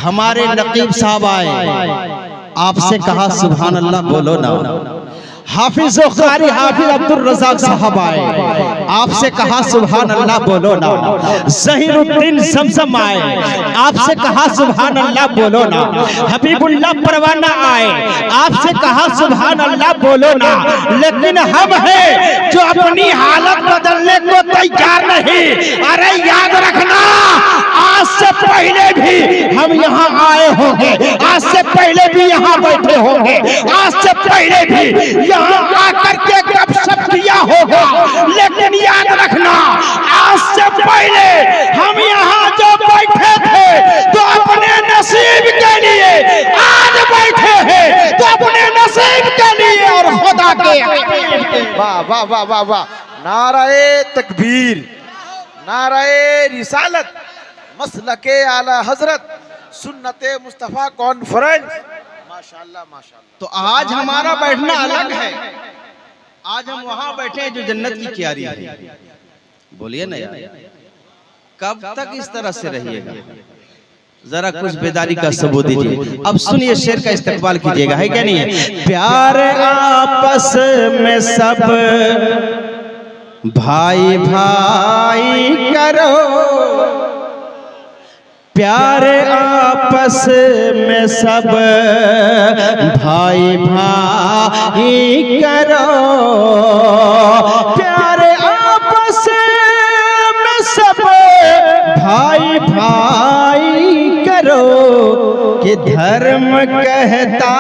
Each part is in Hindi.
हमारे नकीब साहब आए, आपसे कहा सुभान अल्लाह बोलो ना। हाफिज कारी हाफिज अब्दुल रज़ाक साहब आए, आपसे कहा सुभान अल्लाह बोलो ना। ज़हीरुद्दीन ज़मज़म आए, आपसे कहा सुभान अल्लाह बोलो ना। हबीबुल्लाह परवाना आए, आपसे कहा सुभान अल्लाह बोलो ना। लेकिन हम हैं जो अपनी हालत बदलने को तैयार नहीं। अरे याद रखना, आज से पहले भी हम यहाँ आए होंगे, आज से पहले भी यहाँ बैठे होंगे, आज से पहले भी यहाँ आकर के गपशप किया होगा। लेकिन याद रखना, आज से पहले हम यहाँ जो बैठे थे तो अपने नसीब के लिए, आज बैठे हैं तो अपने नसीब के लिए और खुदा के। वाह वाह वाह वाह वाह, नाराए तकबीर, नाराए रिसालत, मसलके आला हजरत, सुन्नते मुस्तफा कॉन्फ्रेंस। माशाल्लाह माशाल्लाह। तो आज हमारा बैठना अलग है, आज हम वहां बैठे हैं जो जन्नत की क्यारी है। बोलिए ना यार, कब तक इस तरह से रहिएगा? जरा कुछ बेदारी का सबूत दीजिए। अब सुनिए, शेर का इस्तेमाल कीजिएगा, है क्या नहीं है? प्यार आपस में सब भाई भाई करो, प्यार आपस में सब भाई भाई करो, प्यार आपस में सब भाई भाई करो। कि धर्म कहता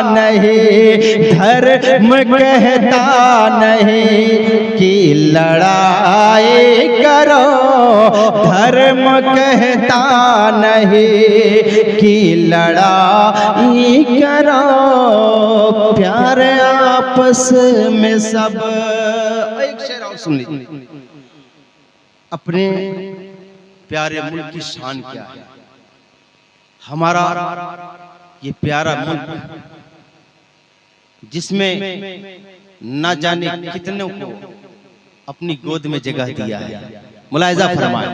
नहीं, धर्म कहता नहीं कि लड़ाई करो, धर्म कहता नहीं कि लड़ाई करो, प्यार आपस में सब। एक शेर और सुन लीजिए। अपने प्यारे मुल्क की शान क्या है? हमारा ये प्यारा मुल्क जिसमें न जाने कितनों को अपनी गोद में जगह दिया है। मुलाहिजा फरमाए,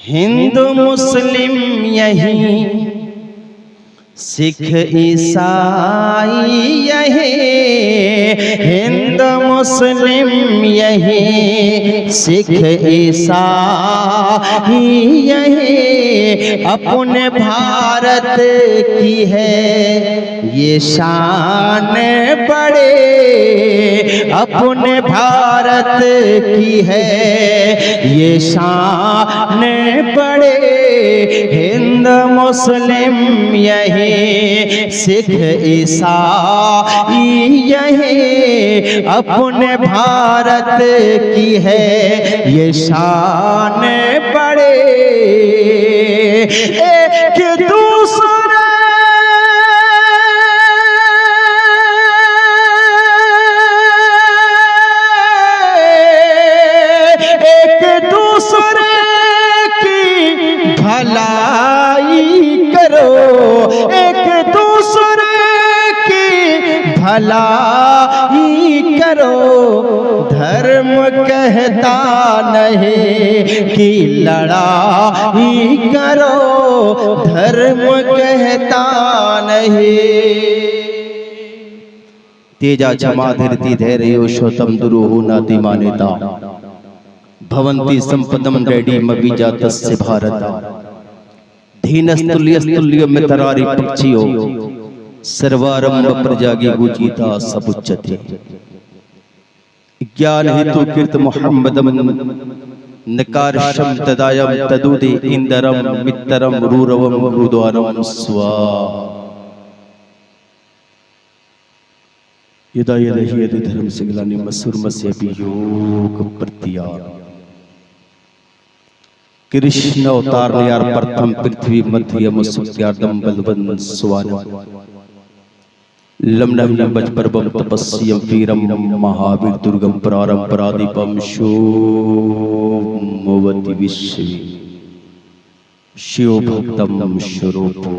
हिंदू मुस्लिम यही, सिख ईसाई यही, हिंदू मुस्लिम यही, सिख ईसाई यही, अपने भारत की है ये शान बड़े, अपने भारत की है ये शान बड़े, हिंद मुस्लिम यही, सिख ईसाई यही, अपने भारत की है ये शान बड़े, एक दूसरे एक दूसरे की भलाई करो, एक दूसरे की भलाई करो, धर्म कहता नहीं कि लड़ाई करो, धर्म कहता नहीं। तेजा क्षमा धीरति धैर्यो शोतम दुरुहु नाति मानेता, भवंती संपदम डैडी मबीजा तस्य भारता, धीनस्तुल्यस्तुल्य मितरारी पक्षियो, सर्वारंभ प्रजागी गुजीता समुच्चते, ज्ञान हेतु कीर्त मोहम्मदम नकारशम तदायम तदुदे इंदरम मित्तरम रूरवम रुद्वारम स्वा, यदा यदहि यदि धर्म से ग्लानि मसूर मस्य योग प्रतिया, कृष्ण अवतार यार प्रथम पृथ्वी मध्य मुसुक्यार्दम बलवन् सुवानम, लम्नम बजपरबम तपस्यम वीरम महावीर दुर्गम प्रारम परादीपम शोमवति विश्व शिव भक्तम स्वरूपो।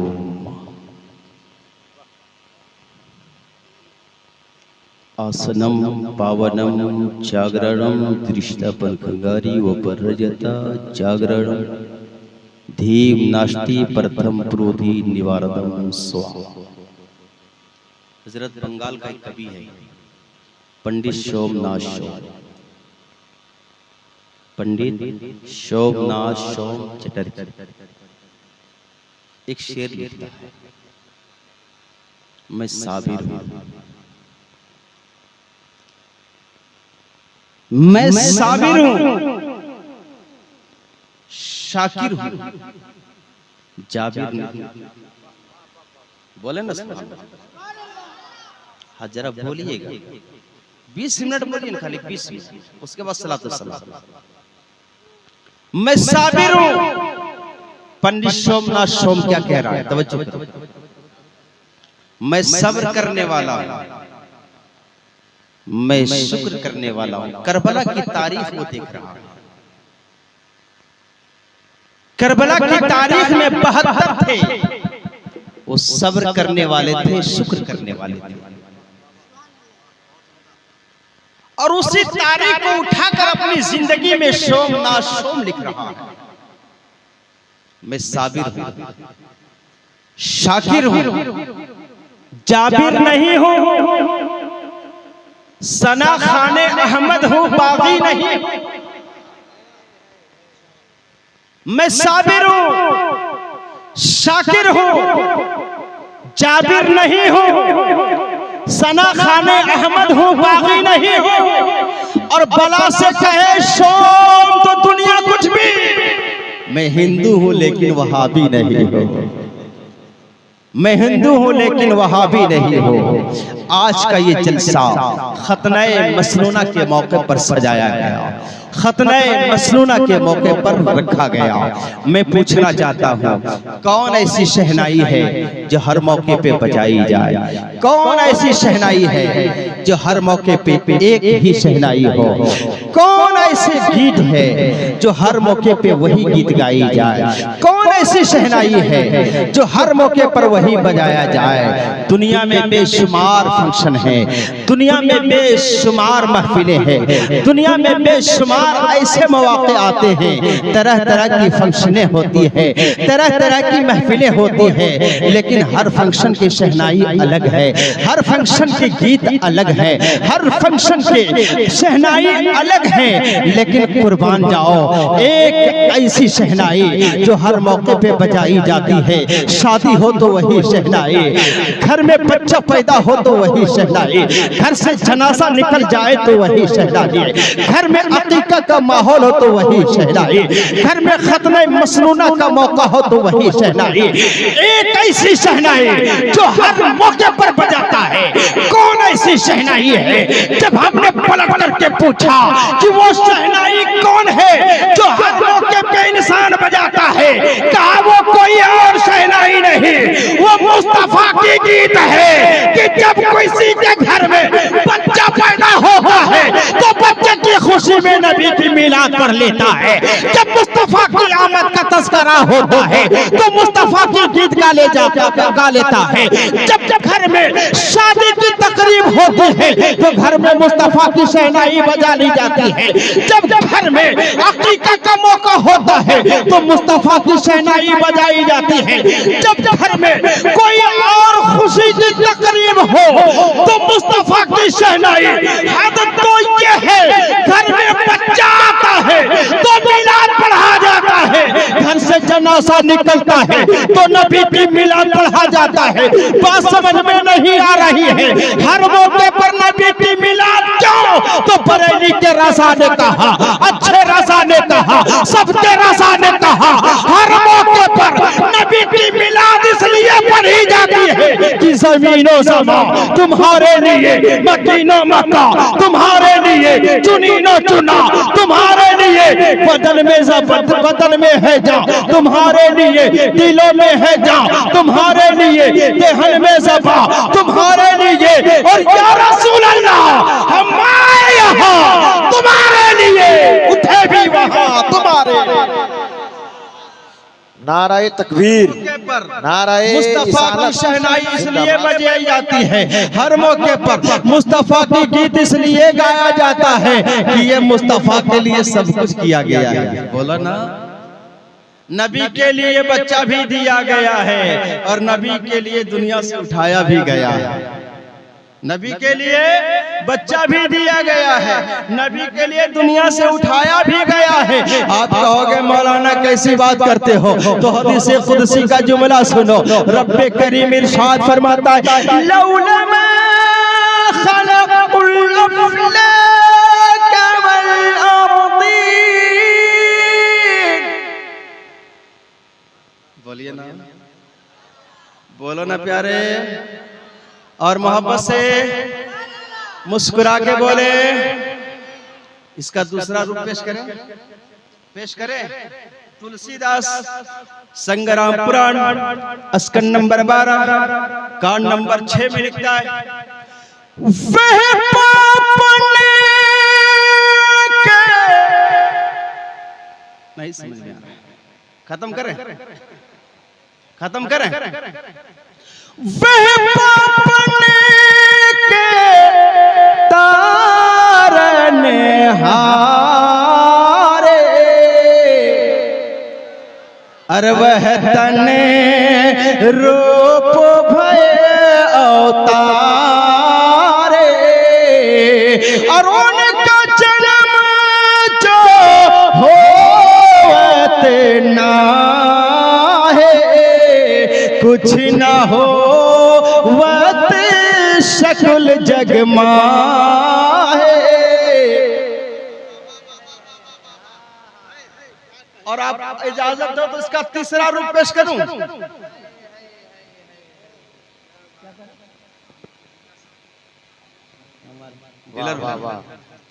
आसनम पावनम जागरणम दृष्टापन खंगारी व परजता जागरणम धीम नास्ति प्रथम प्रोधि निवारदम स्वाहा। हजरत बंगाल का एक कवि है पंडित सोमनाथ सोम, पंडित सोमनाथ सोम चटर्जी, एक शेर लिखता है, मैं साबिर हूं, मैं साबिर हूं, शाकिर हूं, जाबिर नहीं। बोले ना हाँ जरा बोलिएगा, 20 मिनट बोलिए ना, खाली 20 मिनट, उसके बाद सलातो सलाम। मैं साबिर हूं, पंडित सोमनाथ सोम क्या कह रहा है, तवज्जो करो। मैं सब्र करने वाला हूं, मैं शुक्र करने वाला हूं। करबला की तारीख वो देख रहा है, करबला की तारीख में 72 थे, वो सब्र करने वाले थे, शुक्र करने वाले थे, और उसी तारीख को उठाकर अपनी जिंदगी में सोमनाथ सोम लिख रहा है। मैं साबिर हूं, शाकिर हूं, जाबिर नहीं हूं, सना खाने अहमद हूं, बागी नहीं। मैं साबिर हूं, शाकिर हूं, जाबिर नहीं हूं, सना खाने अहमद हूं, बागी नहीं हूं। और बला से कहे सोम तो दुनिया कुछ भी, मैं हिंदू हूं लेकिन वहाबी नहीं हूं, मैं हिंदू हूं लेकिन वहाबी नहीं हूं। आज का ये जलसा खतने मसनूना के मौके पर सजाया गया, खतने मसनूना के मौके पर रखा गया। मैं पूछना चाहता हूँ, कौन ऐसी शहनाई है जो हर मौके पे बजाई जाए? कौन ऐसी शहनाई है जो हर मौके पे एक ही शहनाई हो? कौन ऐसे गीत है जो हर मौके पे वही गीत गाई जाए? कौन ऐसी शहनाई है जो हर मौके पर वही बजाया जाए? दुनिया में बेशुमार फंक्शन है, दुनिया में बेशुमार महफिलें हैं, दुनिया में बेशुमार ऐसे मौके आते हैं, तरह तरह की फंक्शनें होती है, तरह तरह की महफिलें होती है, लेकिन हर फंक्शन की शहनाई अलग है, हर फंक्शन के गीत अलग है, हर फंक्शन के शहनाई अलग है। लेकिन कुर्बान जाओ, एक ऐसी शहनाई जो हर मौके पे बजाई जाती है। शादी हो तो वही शहनाई, घर में बच्चा पैदा हो तो वही शहनाई, घर से जनाजा निकल जाए तो वही शहनाई, घर में अकीका का माहौल हो तो वही शहनाई, घर में खतने मसनूना का मौका हो तो वही शहनाई। एक ऐसी शहनाई जो हर मौके पर बजाता है। कौन ऐसी शहनाई है? जब हमने पलट करके पूछा कि वो शहनाई कौन है जो हर मौके पे इंसान बजाता है, कहा वो कोई और शहनाई नहीं, वो मुस्तफा की गीत है कि जब किसी के घर में बच्चा पैदा होता है तो बच्चे की खुशी में नबी की मिलाद कर लेता है। जब मुस्तफा की आमद का तस्करा होता है तो मुस्तफा की गीत गा लेता है। जब घर में शादी की तकरीब होती है तो घर में मुस्तफा की शहनाई बजा ली जाती है। जब घर में अकीका का मौका होता है तो मुस्तफा की शहनाई बजाई जाती है। जब घर में कोई और खुशी की तकरीब हो तो मुस्तफा की शहनाई। आदत तो ये है, घर में बच्चा आता है तो मिलाद पढ़ा जाता है, घर से जनाजा निकलता है तो नबी की मिलाद पढ़ा जाता है। बात समझ में नहीं आ रही है? हर मौके पर नबी की मिलाद क्यों? तो बरेली के रज़ा ने कहा, अच्छे रज़ा ने कहा, सबके रज़ा ने कहा, हर मौके पर नबी की मिलाद इसलिए पढ़ी जाती है कि ज़मीनो ज़मा तुम्हारे लिए, मदीनो मक्का तुम्हारे लिए, चुनीनो चुना तुम्हारे लिए, बदन में ज़बत बदन में है जा तुम्हारे लिए, दिलों में है जा तुम्हारे लिए, देहन में ज़बा तुम्हारे लिए। और या रसूल अल्लाह हम आए यहाँ तुम्हारे लिए, उठे भी वहाँ तुम्हारे लिए। नाराए तकबीर, नाराए मुस्तफा की शहनाई इसलिए बजाई जाती है हर मौके पर, मुस्तफा की गीत इसलिए गाया जाता है कि ये मुस्तफा के लिए सब कुछ किया गया है। बोला ना, नबी के लिए बच्चा भी दिया गया है और नबी के लिए दुनिया से उठाया भी गया है। नबी के लिए बच्चा भी दिया गया है, नबी के लिए दुनिया से उठाया भी गया है। आप कहोगे मौलाना कैसी बात करते हो, तो हदीस कुदसी का जुमला सुनो। रब्बे करीम इरशाद फरमाता है, लौला मा खलक़ुल अफ़लाक वल अर्दीन। बोलिए ना, बोलो ना प्यारे, और मोहब्बत से मुस्कुरा के बोले। इसका दूसरा रूप पेश करें। तुलसीदास संग्राम पुराण स्कंद नंबर 12 कांड नंबर 6 में लिखता है, वह पापने के नहीं समझ में आ रहा, खत्म करें। वह पापने के तारने हारे, अरे वह तने रूप भय अवतारे, और उनका जन्म जो होवत ना है, कुछ ना हो वत शक्ल जगमा है। और आप इजाजत दो तो इसका तीसरा रूप पेश करूं।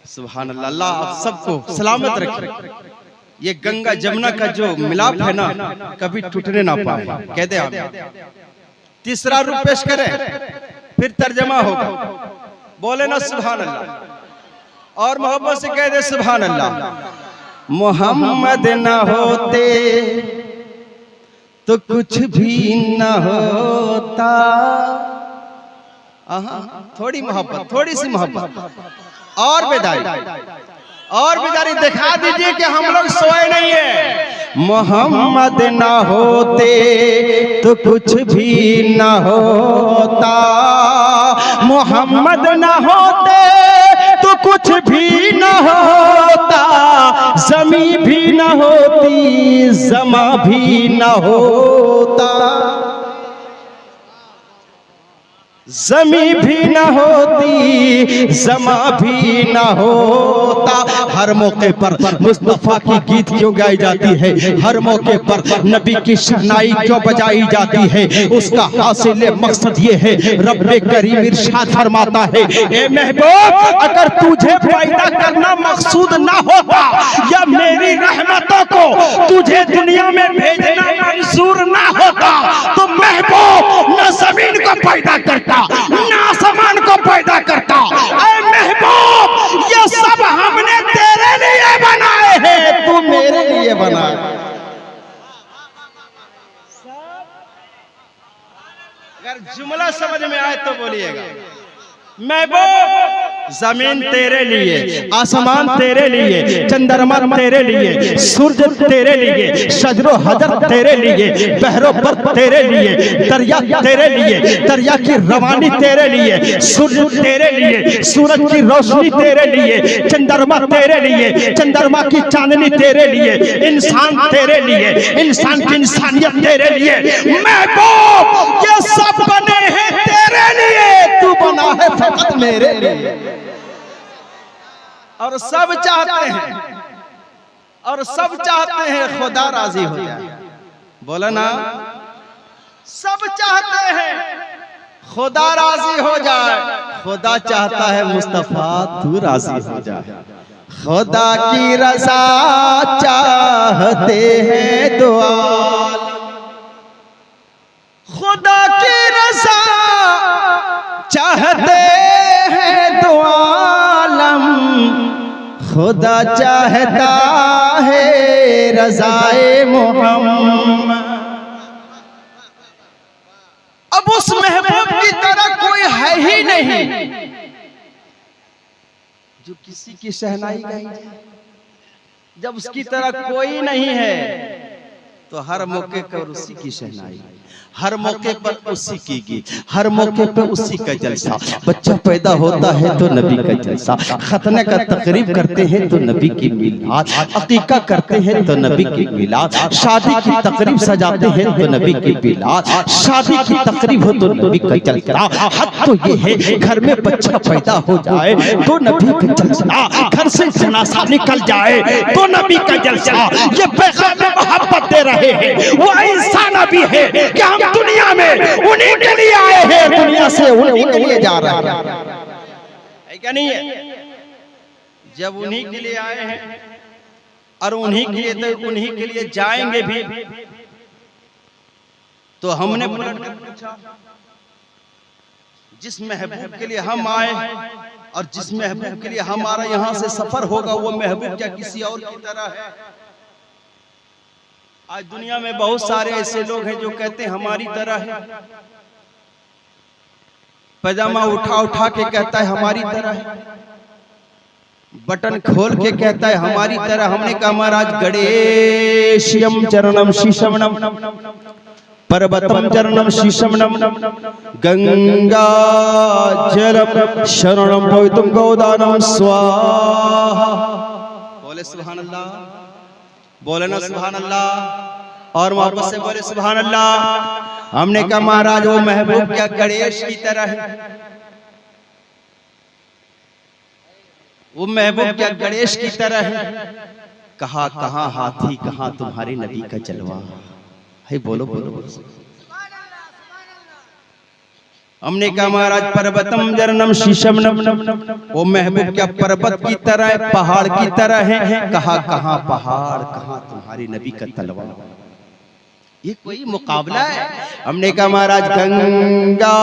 सुभान अल्लाह, अल्लाह आप सबको सलामत रखे। ये गंगा जमुना का जो मिलाप है ना, कभी टूटने ना पाए। कह दे आप तीसरा रूप पेश करें, फिर तर्जमा होगा। बोले ना सुभान अल्लाह, और मोहब्बत से कह दे सुभान अल्लाह। मोहम्मद ना होते तो कुछ भी न होता। थोड़ी मोहब्बत, थोड़ी सी मोहब्बत और बेदारी दिखा दीजिए कि हम लोग सोए नहीं है। मोहम्मद ना होते तो कुछ भी न होता, मोहम्मद ना होते तो कुछ भी न होता, ज़मीं भी न होती, ज़मा भी न होता, ज़मीं भी न होती, ज़मा भी न होता। हर मौके पर मुस्तफा की गीत क्यों गाई जाती है, हर मौके पर नबी की शहनाई क्यों बजाई जाती है, उसका हासिल मकसद ये है। रब्बे करीम इरशाद फरमाता है, ए महबूब, अगर तुझे पैदा करना मकसूद ना होता या मेरी रहमतों को तुझे दुनिया में भेजना मंजूर ना होता, तो महबूब न ज़मीन को पैदा करता ना आसमान को पैदा करता। ऐ महबूब, ये सब हमने तेरे लिए बनाए हैं, तू मेरे लिए बनाए। अगर जुमला समझ में आए तो बोलिएगा। महबूब, जमीन तेरे लिए, आसमान तेरे लिए, चंद्रमा तेरे लिए, सूरज तेरे लिए, शजरो हजर तेरे लिए, बहरो पर तेरे लिए, दरिया तेरे लिए, दरिया की रवानी तेरे लिए, सूरज तेरे लिए, सूरज की रोशनी तेरे लिए, चंद्रमा तेरे लिए, चंद्रमा की चांदनी तेरे लिए, इंसान तेरे लिए, इंसान की इंसानियत तेरे लिए। महबूब, ये सब बने हैं तेरे लिए, तू बना है फकत मेरे लिए। और सब चाहते हैं खुदा राजी हो जाए। बोला ना, सब चाहते हैं खुदा राजी हो जाए। खुदा चाहता है मुस्तफा तू राजी हो जाए। खुदा की रज़ा चाहते हैं दो आलम, खुदा की रज़ा चाहते हैं दो आलम, खुदा चाहता है रज़ाए मोहम्मद। अब उस महबूब की तरह कोई है ही नहीं जो किसी की शहनाई गाई जाए। जब उसकी तरह कोई नहीं है तो हर मौके पर उसी की शहनाई, हर मौके पर उसी की गीत, हर मौके पर उसी का जलसा। बच्चा पैदा होता है तो नबी का जलसा, खतने का तकरीब करते हैं तो नबी की मिलाद, अकीका करते हैं तो नबी की मिलाद, शादी की तकरीब सजाते हैं तो नबी की मिलाद, शादी की तकरीब हो तो नबी का जलसा। हद तो ये है घर में बच्चा पैदा हो जाए तो नबी का जलसा, घर से जनासा निकल जाए तो नबी का जलसा। ये पैगाम मोहब्बत दे रहे हैं, वो ऐसा नबी है कि हम दुनिया में उन्हीं के लिए आए हैं, दुनिया से उन्हीं के लिए जा रहे हैं, क्या नहीं है? जब उन्हीं के लिए आए हैं और उन्हीं के लिए तो उन्हीं के लिए जाएंगे भी, तो हमने पलट कर पूछा जिस महबूब के लिए हम आए और जिस महबूब के लिए हमारा यहाँ से सफर होगा, वो महबूब क्या किसी और की तरह है? आज दुनिया में बहुत सारे ऐसे लोग हैं जो कहते हैं हमारी तरह है, पैजामा उठा उठा के कहता है हमारी तरह है, बटन खोल के कहता है हमारी तरह। हमने कहा महाराज गणेशयम चरणम शीशमनम पर्वतम चरणम शीशमनम गंगा जलम शरणम पवित्रम गोदानम स्वाहा। बोले सुभान अल्लाह, बोले ना सुभान अल्लाह, और मोहब्बत से बोले सुभान अल्लाह। हमने कहा महाराज वो महबूब क्या गणेश की तरह है? वो महबूब क्या गणेश की तरह है? कहा कहाँ हाथी कहाँ तुम्हारे नबी का जलवा है। बोलो बोलो, बोलो। हमने कहा महाराज पर्वतम जरनम शीशमनम, वो महबूब क्या पर्वत की तरह है, पहाड़ की तरह है? कहा कहाँ पहाड़ कहाँ तुम्हारे नबी का तलवार। ये कोई मुकाबला है? हमने कहा महाराज गंगा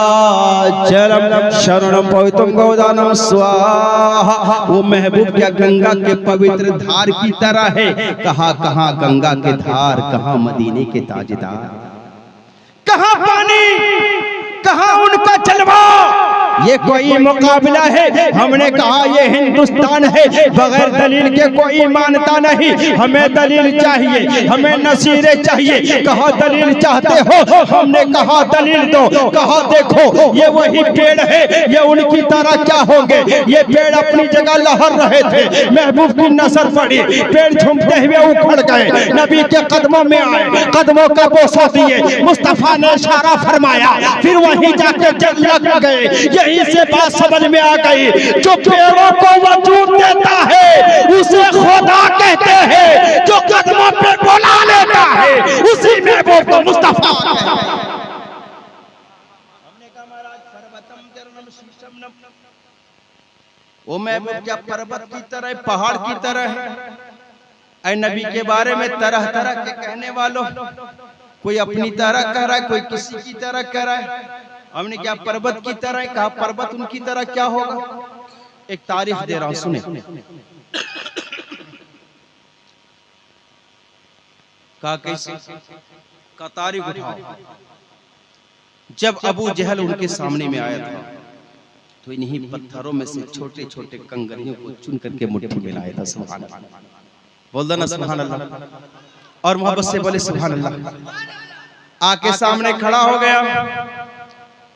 जलम शरणम पवित्रम गोदानम स्वाहा, वो महबूब क्या गंगा के पवित्र धार की तरह है? कहा कहाँ गंगा के धार, कहाँ मदीने के ताजदार, कहाँ पानी कहाँ उनका जलवा। ये कोई मुकाबला है? हमने कहा ये हिंदुस्तान है, बगैर दलील के कोई मानता नहीं, हमें दलील चाहिए, हमें नसीरे चाहिए। कहा दलील चाहते हो? हमने कहा दलील दो। कहा देखो ये वही पेड़ है, ये उनकी तरह क्या होंगे? ये पेड़ अपनी जगह लहर रहे थे, महबूब की नजर पड़ी, पेड़ झुमते हुए उखड़ गए, नबी के कदमों में आए, कदमों का बोसा दिए, मुस्तफा ने इशारा फरमाया, फिर वहीं जाके जल लग गए। यहीं से बात समझ में आ गई, जो पेड़ों को वजूद देता है उसे खुदा कहते हैं, जो कदमों पे बुला लेता है उसी महबूब को मुस्तफा कहते हैं। हमने कहा महाराज पर्वतम जरनम शीशमनम, वो महबूब क्या पर्वत की तरह पहाड़ की तरह है? ऐ नबी के बारे में तरह तरह के कहने वालों, कोई अपनी तरह कह रहा है, कोई किसी की तरह कह रहा है। हमने क्या पर्वत की तरह? कहा पर्वत उनकी तरह क्या होगा? एक तारीख दे रहा हूं, सुने। कहा कैसे? का तारीख उठाओ। जब अबू जहल उनके सामने में आया था तो इन्हीं पत्थरों में से छोटे छोटे कंगरियों को चुन करके मुट्ठी में लाया था। सुभान अल्लाह, बोल दो ना सुभान अल्लाह, और मोहब्बत से बोले सुभान अल्लाह। आके सामने खड़ा हो गया,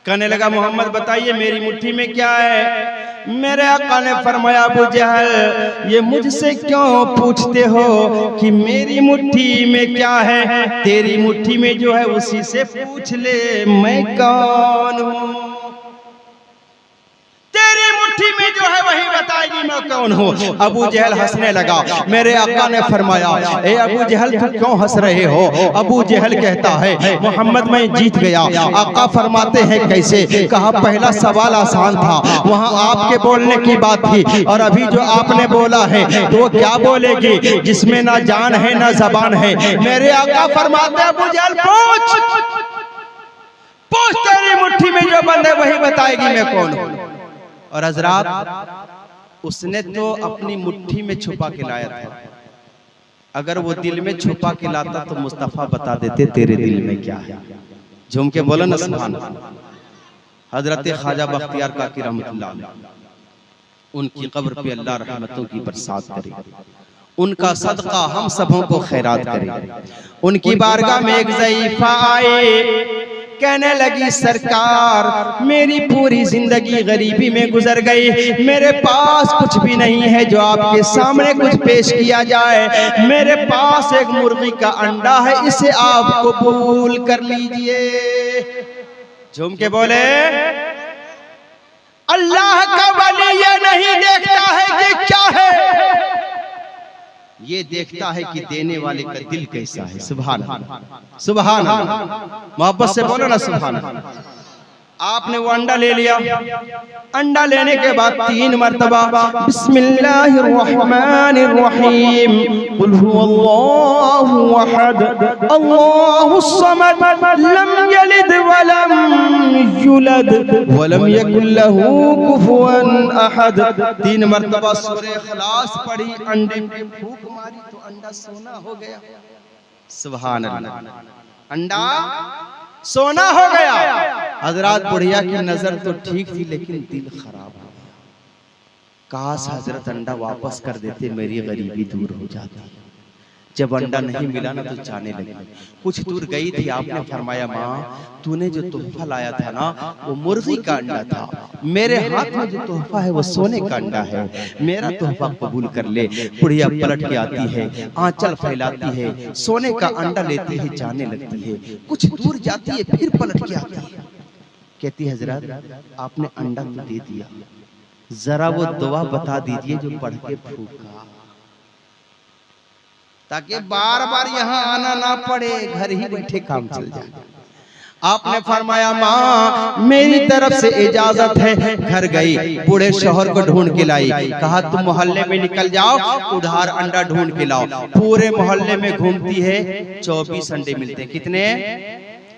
कहने लगा मोहम्मद बताइए मेरी मुट्ठी में क्या है? मेरे आका ने फरमाया अबू जहल ये मुझसे क्यों पूछते हो कि मेरी मुट्ठी में क्या है? तेरी मुट्ठी में जो है उसी से पूछ ले मैं कौन हूँ। तेरी मुट्ठी में जो है वही बताएगी मैं कौन हूँ। अबू जहल हंसने लगा। मेरे आका ने फरमाया ए अबू जहल तुम क्यों हंस रहे हो? अबू जहल कहता है मोहम्मद मैं जीत गया। आका फरमाते हैं कैसे? कहा पहला सवाल आसान था, वहाँ आपके बोलने की बात थी, और अभी जो आपने बोला है तो वो क्या बोलेगी जिसमें ना जान है ना जबान है। मेरे आका फरमाते अबू जहल पूछ पूछ, तेरी मुट्ठी में जो बंद है वही बताएगी मैं कौन हूँ। और हजरात उसने तो अपनी मुट्ठी में छुपा के लाया था, अगर वो दिल में छुपा के लाता तो मुस्तफा बता देते तेरे दिल में क्या है। झूम के बोलो ना सुभान अल्लाह। हजरत ख्वाजा बख्तियार काकी रहमतुल्लाह अलैह, उनकी कब्र पे अल्लाह रहमतों की बरसात करे, उनका सदका हम सबों को खैरात करें। उनकी बारगाह में एक ज़ईफ़ा आए, कहने लगी सरकार मेरी पूरी जिंदगी गरीबी में गुजर गई, मेरे पास कुछ भी नहीं है जो आपके सामने कुछ पेश किया जाए। मेरे पास एक मुर्गी का अंडा है, इसे आप कबूल कर लीजिए। झूम के बोले अल्लाह का वली ये नहीं देखता है कि क्या है, ये देखता है कि देने वाले का दिल कैसा है। सुभान अल्लाह, सुभान अल्लाह। मोहब्बत से बोलो ना सुभान अल्लाह। आपने वो अंडा ले लिया, अंडा लेने के बाद 3 मरतबा बिस्मिल्लाहिर्रहमानिर्रहीम कुल हुवल्लाहु अहद अल्लाहुस समद लम यलिद वलम यूलद वलम यकुल लहू कुफुवन अहद। 3 मरतबा सूरह इखलास पढ़ी, अंडे पे फूंक मारी तो अंडा सोना हो गया। सुभान अल्लाह, अंडा सोना हो गया। हजरत बुढ़िया की नजर तो ठीक थी लेकिन दिल खराब हो गया। काश हजरत अंडा वापस कर देते, मेरी गरीबी दूर हो जाती। जब अंडा नहीं मिला ना तो जाने लगी। कुछ दूर गई थी, आपने फरमाया माँ तूने जो तोहफा लाया था ना वो मुर्गी का अंडा था, मेरे हाथ में जो तोहफा है वो सोने का अंडा है, मेरा तोहफा कबूल कर ले। बुढ़िया पलट के आती है, आंचल फैलाती है, सोने का अंडा लेते ही जाने लगती है। कुछ दूर जाती है, फिर पलट के आती है, कहती है हजरत आपने अंडा तो दे दिया, जरा वो दुआ बता दीजिए जो पढ़ के फूका, ताकि बार बार यहाँ आना ना पड़े, घर ही बैठे काम चल जाए। आपने फरमाया माँ मेरी तरफ से इजाजत है। घर गई, बूढ़े शौहर को ढूंढ के लाई, कहा तुम मोहल्ले में निकल जाओ, उधार अंडा ढूंढ के लाओ। पूरे मोहल्ले में घूमती है, 24 अंडे मिलते हैं। कितने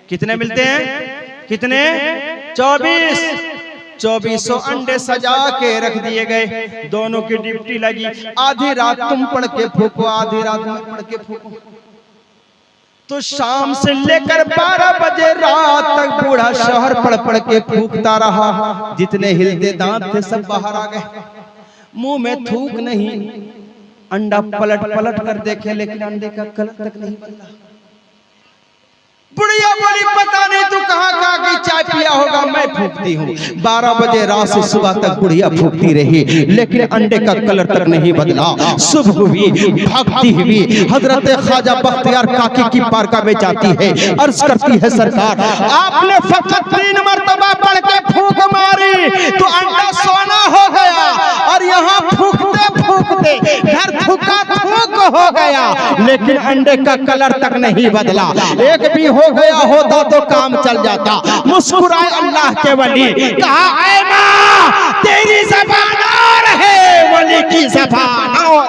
कितने मिलते हैं? कितने? 24। 2400 अंडे सजा के रख दिए गए। दोनों की ड्यूटी लगी, आधी रात तुम पढ़ के फूको, आधी रात में पढ़ के फूको। तो शाम से लेकर 12 बजे रात तक बूढ़ा शौहर पढ़ के फूकता रहा। जितने हिलते दांत थे सब बाहर आ गए, मुंह में थूक नहीं। अंडा पलट पलट कर देखे लेकिन अंडे का कलर तक नहीं बदला। बुढ़िया बोली पता नहीं तू कहाँ की चाय पिया होगा, मैं फूकती हूँ। 12 बजे रात से सुबह तक बुढ़िया फूकती रही लेकिन अंडे का कलर तक नहीं बदला। सुबह हुई, भागती हुई हजरत ख्वाजा बख्तियार काकी की बारगाह में जाती है, अर्ज करती है सरकार आपने फकत 3 मरतबा पढ़ के फूक मारी तो अंडा सोना हो गया, और यहाँ फूकते फूकते घर थूका थूक हो गया लेकिन अंडे का कलर तक नहीं बदला। एक भी हो गया होता तो काम चल जाता। मुस्कुराए अल्लाह के वली, कहा ऐ माँ तेरी ज़बान और है, वली की ज़बान और।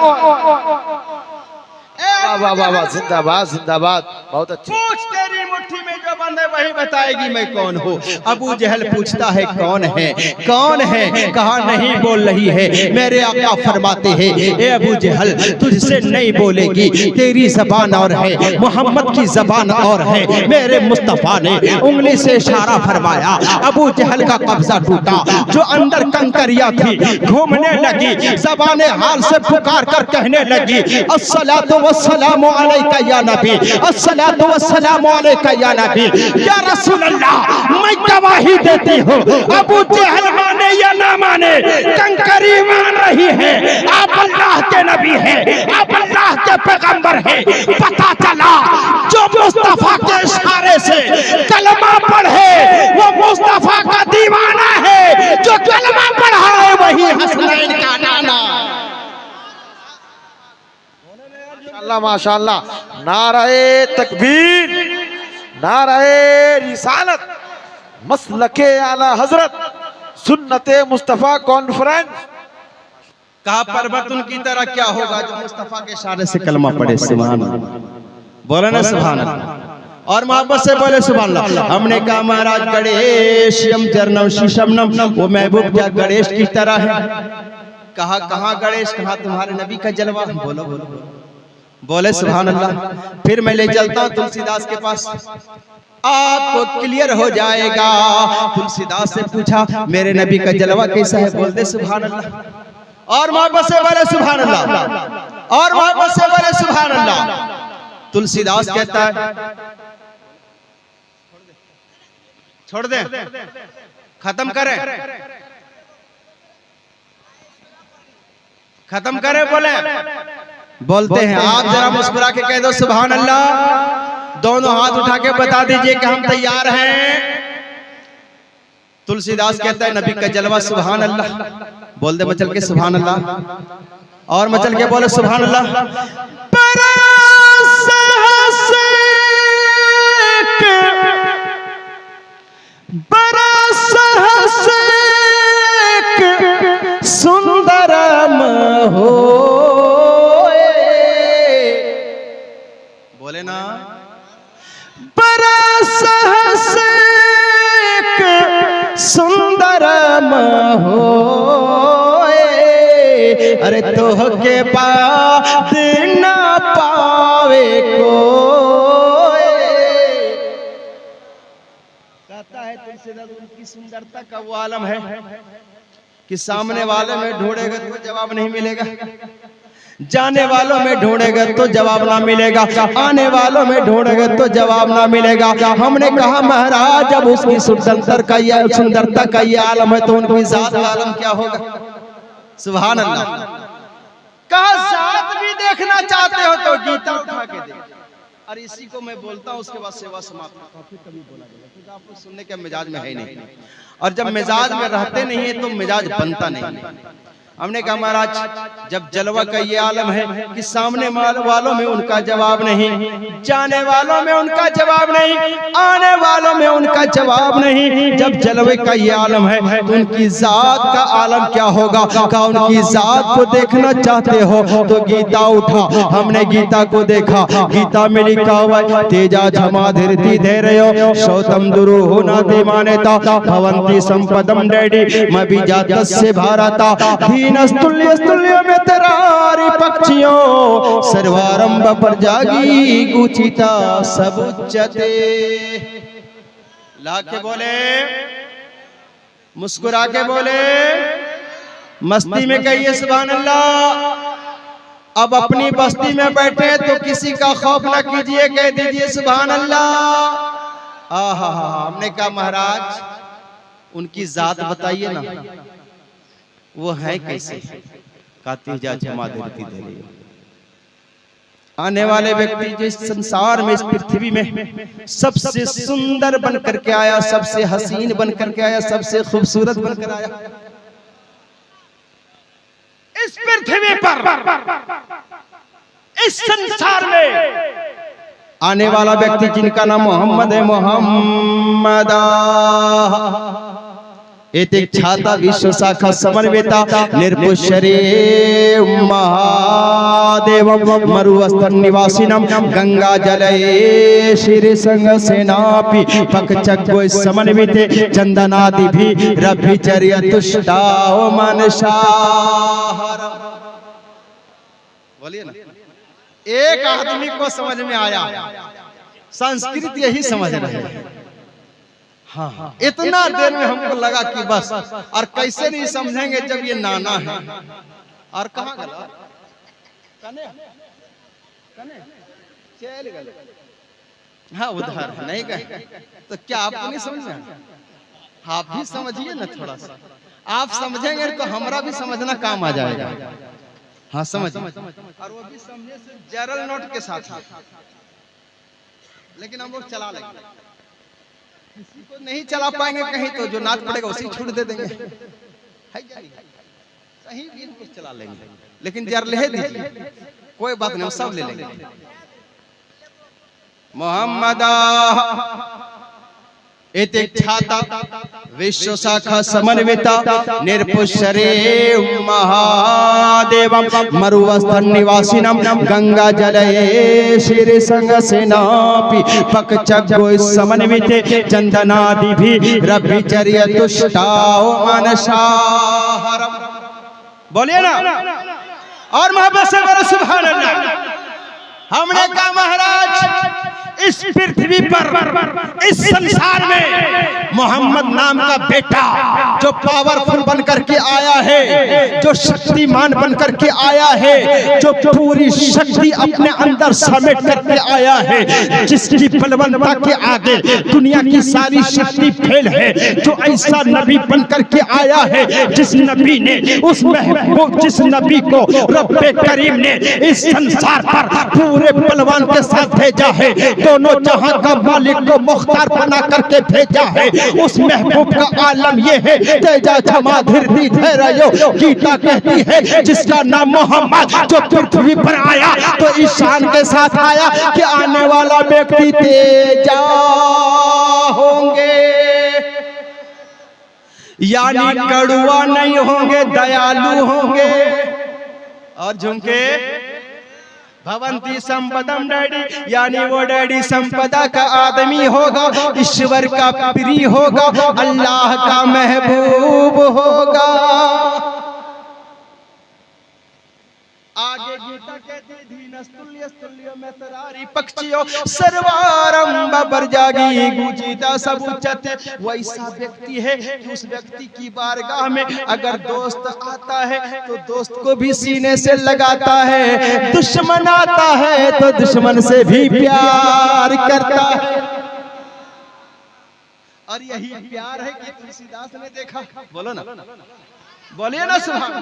वाह वाह वाह, जिंदाबाद जिंदाबाद, बहुत अच्छी। पूछ तेरी मुट्ठी में जो बंद है वही बताएगी मैं कौन हूँ। अबू जहल पूछता है कौन है, कौन है? कहा नहीं बोल रही है। मेरे आका फरमाते हैं ए अबू जहल तुझसे नहीं बोलेगी, तेरी जबान और है, मोहम्मद की जबान और है। मेरे मुस्तफा ने उंगली से इशारा फरमाया, अबू जहल का कब्जा टूटा, जो अंदर कंकरिया थी घूमने लगी, जबान हाल से पुकार कर कहने लगी अस्सलातु वस्सलामु अलैका या नबी, अस्सलातु वस्सलामु अलैका या नबी। या रसूल अल्लाह मैं गवाही देती हूँ अबू जहल माने या ना माने, कंकरी मान रही है आप अल्लाह के नबी हैं, आप अल्लाह के पैगंबर हैं। पता चला जो मुस्तफा के इशारे से कलमा पढ़े वो मुस्तफा का दीवाना है, जो कलमा पढ़ा है वही हसनैन का नाना। माशाअल्लाह माशाअल्लाह, नाराए तकबीर, नाराए रिसालत, मसलके आला हजरत, सुन्नते मुस्तफा कॉन्फ्रेंस। कहा पर्वत उनकी तरह क्या होगा जो मुस्तफा के इशारे से कलमा पढ़े। सुभान अल्लाह, बोले ना सुभान अल्लाह, और मोहब्बत से बोले सुभान अल्लाह। हमने कहा महाराज गणेश यम जरनम शीशमनम, वो महबूब क्या गणेश की तरह है? कहा कहाँ गणेश, कहा तुम्हारे नबी का जलवा। बोलो बोलो बोले सुभान अल्लाह। फिर मैं ले चलता हूँ तुलसीदास के पास, आपको क्लियर हो जाएगा। तुलसीदास से पूछा मेरे नबी का जलवा कैसा है? बोल दे सुभान अल्लाह, और मोहब्बत से बोले सुभान अल्लाह। और मोहब्बत से बोले सुभान अल्लाह। तुलसीदास कहता है छोड़ दे, खत्म करें, खत्म करें, बोलते हैं आप जरा मुस्कुरा के कह दो सुभान अल्लाह। दोनों हाथ उठा के बता दीजिए कि हम तैयार हैं। तुलसीदास कहता है नबी का जलवा सुभान अल्लाह। बोल दे मचल के सुभान अल्लाह, और मचल के बोले सुभान अल्लाह। सुंदरम हो बोले ना, सुंदरम हो अरे तोह के बाद ना पावे को। कहता है तुलसीदास उनकी सुंदरता का वो आलम है कि सामने वाले में ढूंढेगा तो जवाब नहीं मिलेगा, जाने वालों में ढूंढेगा तो जवाब ना मिलेगा, आने वालों में ढूंढेगा तो जवाब ना मिलेगा। हमने कहा महाराज जब उसकी सुंदरता का ये आलम है तो उनकी जात का आलम क्या होगा। सुभान अल्लाह। कहा जात भी देखना चाहते हो तो गीता उठा के दे। और इसी को मैं बोलता हूँ, उसके बाद सेवा समाप्त, फिर कभी बोला जाएगा क्योंकि आपको सुनने के मिजाज में है नहीं, और जब मिजाज में रहते नहीं है तो मिजाज बनता नहीं। हमने कहा महाराज जब जलवा का ये आलम है कि सामने वालों में उनका जवाब नहीं, जाने वालों में उनका जवाब नहीं, आने वालों में उनका जवाब नहीं, जब जलवे का ये आलम है तो उनकी जात का आलम क्या होगा। का उनकी जात को देखना चाहते हो तो गीता उठा। हमने गीता को देखा, गीता में लिखा हुआ तेजा क्षमा धीरति धैर्यो शौतम दुरुह नाति मानेता भवंती संपदम डैडी मभिजातस्य भारता स्तुल्य में तरारी पक्षियों सर्वारंभ पर जागी गुचिता सब उच्चते। लाके बोले, मुस्कुरा के बोले, मस्ती में कहिए सुभान अल्लाह। अब अपनी बस्ती में बैठे तो किसी का खौफ ना कीजिए, कह दीजिए सुभान अल्लाह। आहा, हमने कहा महाराज उनकी जात बताइए ना, वो है कैसे। आने वाले व्यक्ति जो इस संसार में, इस पृथ्वी में सबसे सुंदर बन करके आया, सबसे हसीन बन करके आया, सबसे खूबसूरत बनकर आया इस पृथ्वी पर, इस संसार में आने वाला व्यक्ति जिनका नाम मोहम्मद है, मोहम्मद एक छाता विश्व शाखा समन्विता निर्पुष्यरे महादेव मरुवस्थल निवासिनम गंगा जलये श्री संग सेनापि पकचक्को समन्विते चंदनादि भी रभिचर्य तुष्टाओ मनसाहर। बोलिए ना, एक आदमी को समझ में आया, संस्कृत यही समझ रहे हैं। हाँ, इतना देर में हमको लगा कि बस, और कैसे नहीं समझेंगे जब ये नाना है। और कहाँ गया? कने? चल गए। हाँ उधर नहीं गए तो क्या आपको नहीं समझ में? आप भी समझिए ना थोड़ा सा, आप समझेंगे तो हमारा भी समझना काम आ जाएगा। हाँ समझ, और वो भी समझे से जरल नोट के साथ, लेकिन हम लोग चला लेंगे। किसी को नहीं चला पाएंगे कहीं तो जो नाच पड़ेगा उसी छूट दे देंगे, सही भी इनको चला लेंगे, लेकिन जर ले दीजिए कोई बात नहीं, सब ले लेंगे। मोहम्मद एक छाता विश्व शाखा समन्विता निर्पुष्यरे महादेवम मरुवस्थल निवासिनम गंगा जलये श्री संग सेनापि पकचक्को समन्विते चंदनादि भी रभिचर्य तुष्टाओ मनसाहरम। बोलिए ना, और मोहब्बत से बोलो सुभान अल्लाह। हमने कहा महाराज इस पृथ्वी पर इस संसार में मोहम्मद नाम का बेटा जो पावरफुल बनकर के आया है, जो शक्तिमान बनकर के आया है, जो पूरी शक्ति अपने अंदर समेट करके आया है, जिसकी बलवंता के आगे दुनिया की सारी शक्ति फेल है, जो ऐसा नबी बनकर के आया है जिस नबी ने उस महबूब जिस नबी को रब्बे करीम ने इस संसार पर पूरे बलवान के साथ भेजा है, दोनों जहां का मालिक को मुख्तार बना करके भेजा है, उस महबूब का आलम ये है तेजा क्षमा धीरती धैर्य गीता कहती है जिसका नाम मोहम्मद जो पृथ्वी पर आया तो इस शान के साथ आया कि आने वाला व्यक्ति तेजा होंगे, यानी कड़ुआ नहीं होंगे, दयालु होंगे। और झुमके भवंती संपदम डैडी, यानी वो डैडी संपदा का आदमी होगा, ईश्वर का प्रिय होगा, अल्लाह का महबूब होगा। आगे गीता कहती धीनस्तुल्यस्तुल्यो में तरारी पक्षियों सर्वारंभ बरजागी गुजीता सब उच्चते। वैसा व्यक्ति है कि उस व्यक्ति की बारगाह में अगर दोस्त आता है तो दोस्त को भी सीने से लगाता है, दुश्मन आता है तो दुश्मन से भी प्यार करता है। और यही प्यार है कि तुलसीदास ने देखा, बोलो ना, बोलिए ना सुभान।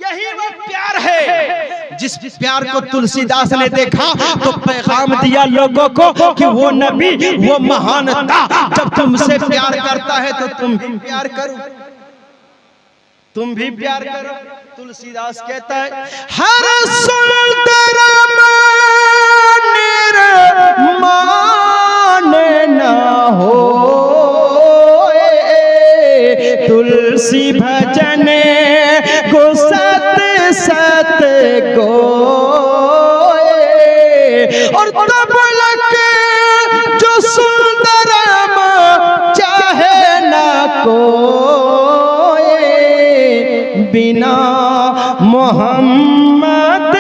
यही वो प्यार है जिस प्यार को तुलसीदास ने देखा तो पैगाम दिया लोगों को कि वो नबी वो महानता जब तुमसे प्यार करता है तो तुम भी प्यार करो, तुम भी प्यार करो। तुलसीदास कहता है हर सुंदर माने ना हो तुलसी भजने को सत सत को और तब लगे जो सुंदरम चाहे ना को बिना मोहम्मद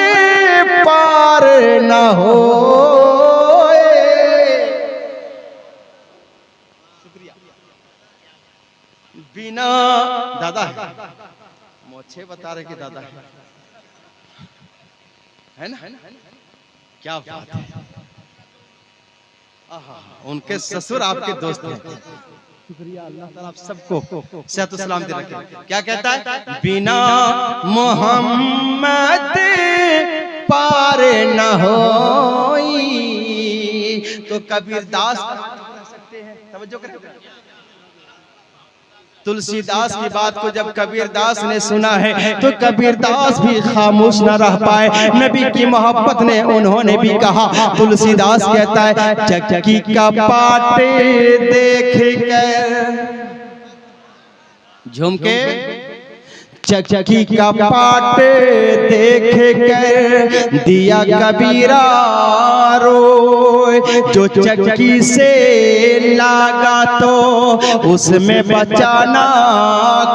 पार न हो। बिना दादा मोछे बता रहे कि दादा है ना, क्या बात है। उनके ससुर आपके दोस्त हैं। शुक्रिया अल्लाह ताला आप सबको सेहत सलाम दे रखे। क्या कहता है बिना मोहम्मद पार न होई तो कबीरदास सकते हैं। तवज्जो करें, तुलसीदास की बात को जब कबीरदास ने सुना है तो कबीरदास भी खामोश न रह पाए। नबी की मोहब्बत ने उन्होंने भी कहा। तुलसीदास कहता है चक्की का पाटे देख कर झुमके चक्की का पाटे देख कर दिया कबीरा रोए, जो चक्की से लागा तो उसमें बचाना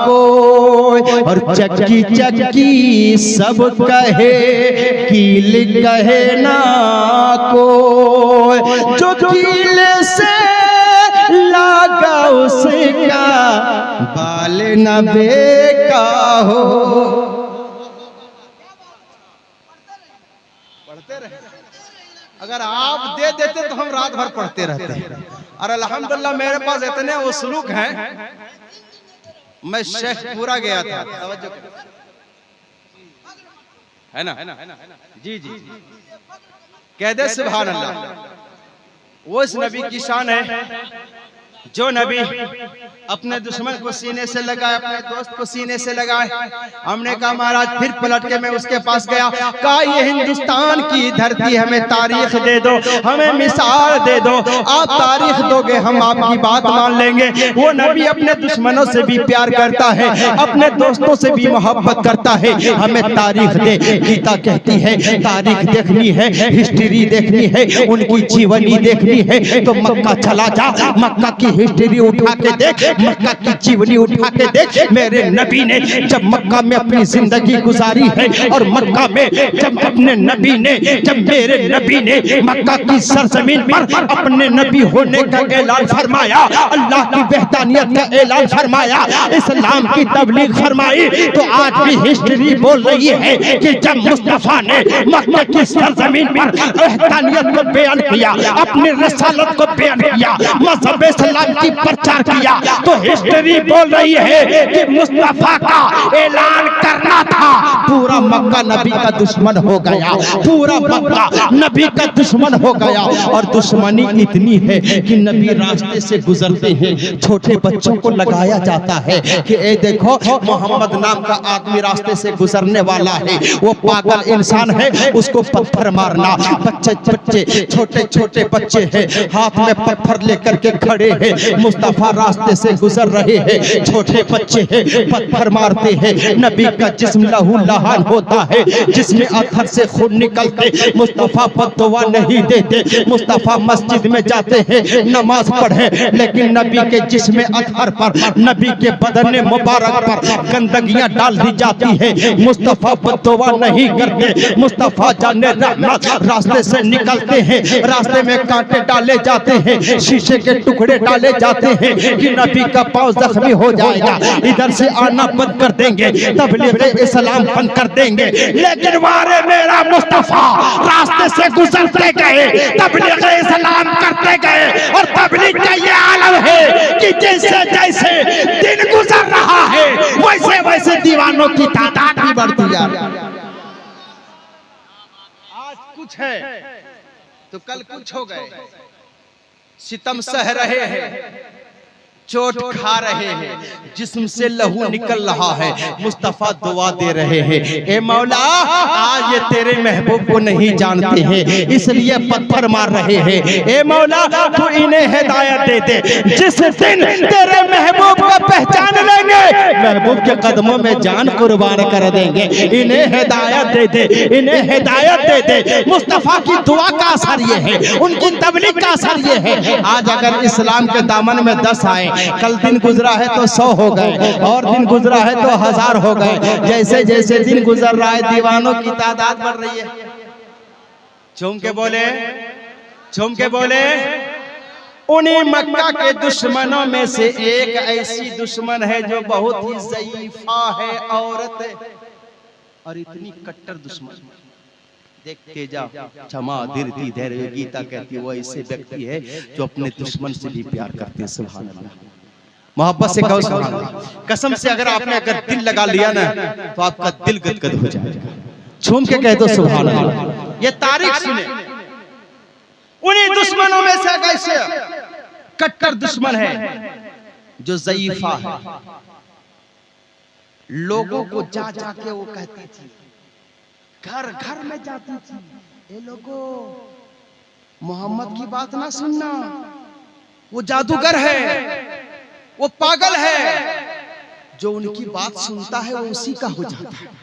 कोई। और चक्की चक्की सब कहे कील कहे ना कोई, जो कील से लागा उसका बाल न बेका हो। पढ़ते रहे, अगर आप दे देते तो हम रात भर पढ़ते रहते। और अल्हम्दुलिल्लाह मेरे पास इतने उसलूक हैं, मैं शेखपुरा गया था, तवज्जो है ना, जी जी कह दे सुभान अल्लाह। वो इस नबी की शान है जो नबी अपने दुश्मन को सीने से लगाए, अपने दोस्त को सीने से लगाए। हमने कहा महाराज फिर पलट के मैं उसके पास गया, कहा ये हिंदुस्तान की धरती हमें तारीख दे दो, हमें मिसाल दे दो। आप तारीख दोगे हम आपकी बात मान लेंगे। वो नबी अपने दुश्मनों से भी प्यार करता है, अपने दोस्तों से भी मोहब्बत करता है। हमें तारीख दे। गीता कहती है तारीख देखनी है, हिस्ट्री देखनी है, उनकी जीवनी देखनी है तो मक्का चला जा, मक्का की हिस्ट्री उठा के देख, मक्का की जीवनी उठा के देख। मेरे नबी ने जब मक्का में अपनी जिंदगी गुजारी है, और मक्का में जब अपने नबी ने, जब मेरे नबी ने मक्का की सरजमीन पर अपने नबी होने का ऐलान फरमाया, अल्लाह की वहदानियत का ऐलान फरमाया, इस्लाम की तबलीग फरमाई, तो आज भी हिस्ट्री बोल रही है कि जब मुस्तफा ने मक्का की सरजमीन पर वहदानियत को बयान किया, अपनी रसालत को बयान किया, मजहब इस्लाम की प्रचार किया, तो हिस्ट्री बोल रही है कि मुस्तफा का ऐलान करना था। पूरा मक्का नबी का दुश्मन हो गया, पूरा मक्का नबी का दुश्मन हो गया। और दुश्मनी इतनी है कि नबी रास्ते से गुजरते हैं, छोटे बच्चों को लगाया जाता है कि ए देखो मोहम्मद नाम का आदमी रास्ते से गुजरने वाला है, वो पागल इंसान है, उसको पत्थर मारना। बच्चे छोटे छोटे बच्चे हैं, हाथ में पत्थर लेकर के खड़े हैं, मुस्तफा रास्ते से गुजर रहे हैं, छोटे बच्चे हैं, पत्थर मारते हैं। नबी का जिस्म लहू लहान होता है, जिसमें अत्थर से खून निकलते, मुस्तफा बद्दुआ नहीं देते। मुस्तफा मस्जिद में जाते हैं नमाज पढ़े, लेकिन नबी के जिस्म अत्थर पर, नबी के बदन मुबारक पर गंदगियां डाल दी जाती है। मुस्तफा बद्दुआ नहीं करते, मुस्तफा जाने रहमत रास्ते से निकलते हैं, रास्ते में कांटे डाले जाते हैं, शीशे के टुकड़े डाले जाते हैं कि नबी का पांव जख्मी हो जाएगा, इधर से आना बंद कर देंगे, तबलीग इस्लाम बंद कर देंगे। लेकिन वारे मेरा मुस्तफा रास्ते से गुजरते गए, तबलीग इस्लाम करते गए। और तबलीग का ये आलम है कि जैसे जैसे दिन गुजर रहा है, वैसे वैसे दीवानों की तादाद भी बढ़ती जा रही है। आज कुछ है तो कल कुछ हो गए, सितम सह रहे हैं, चोट खा रहे हैं, जिस्म से लहू निकल रहा है, मुस्तफा दुआ दे रहे हैं, ए मौला आज ये तेरे महबूब को नहीं जानते हैं, इसलिए पत्थर मार रहे हैं। ए मौला तू इन्हें हिदायत दे दे, जिस दिन तेरे महबूब को पहचान लेंगे, महबूब के कदमों में जान कुर्बान कर देंगे। इन्हें हिदायत दे दे, इन्हें हिदायत दे दे। मुस्तफा की दुआ का असर ये है, उनकी तबलीग का असर ये है। आज अगर इस्लाम के दामन में 10 आए, कल दिन गुजरा है तो 100 हो गए, और दिन गुजरा है तो 1000 हो गए। जैसे जैसे दिन गुजर रहा है, दीवानों की तादाद बढ़ रही है। झूम के बोले, झूम के बोले। उन्हीं मक्का के दुश्मनों में से एक ऐसी दुश्मन है जो बहुत ही ज़ईफा है, औरत है, और इतनी कट्टर दुश्मन। देखते जा क्षमा धीरती धैर्य, गीता कहती है वो ऐसे व्यक्ति है जो अपने दुश्मन से भी प्यार करते हैं। सुभान अल्लाह, मोहब्बत से कहो सुभान अल्लाह। कसम से अगर आपने अगर दिल लगा लिया ना, तो आपका दिल गदगद हो जाएगा। झूम के कह दो सुभान अल्लाह। ये तारीख सुने, उन्हीं दुश्मनों में से कैसे कट्टर दुश्मन है जो ज़ईफा है। लोगों को जा जाके वो कहती थी, घर घर में जाती थी, ये लोगों मोहम्मद की बात ना सुनना, वो जादूगर है, वो पागल है। जो उनकी बात सुनता है वो उसी का हो जाता है,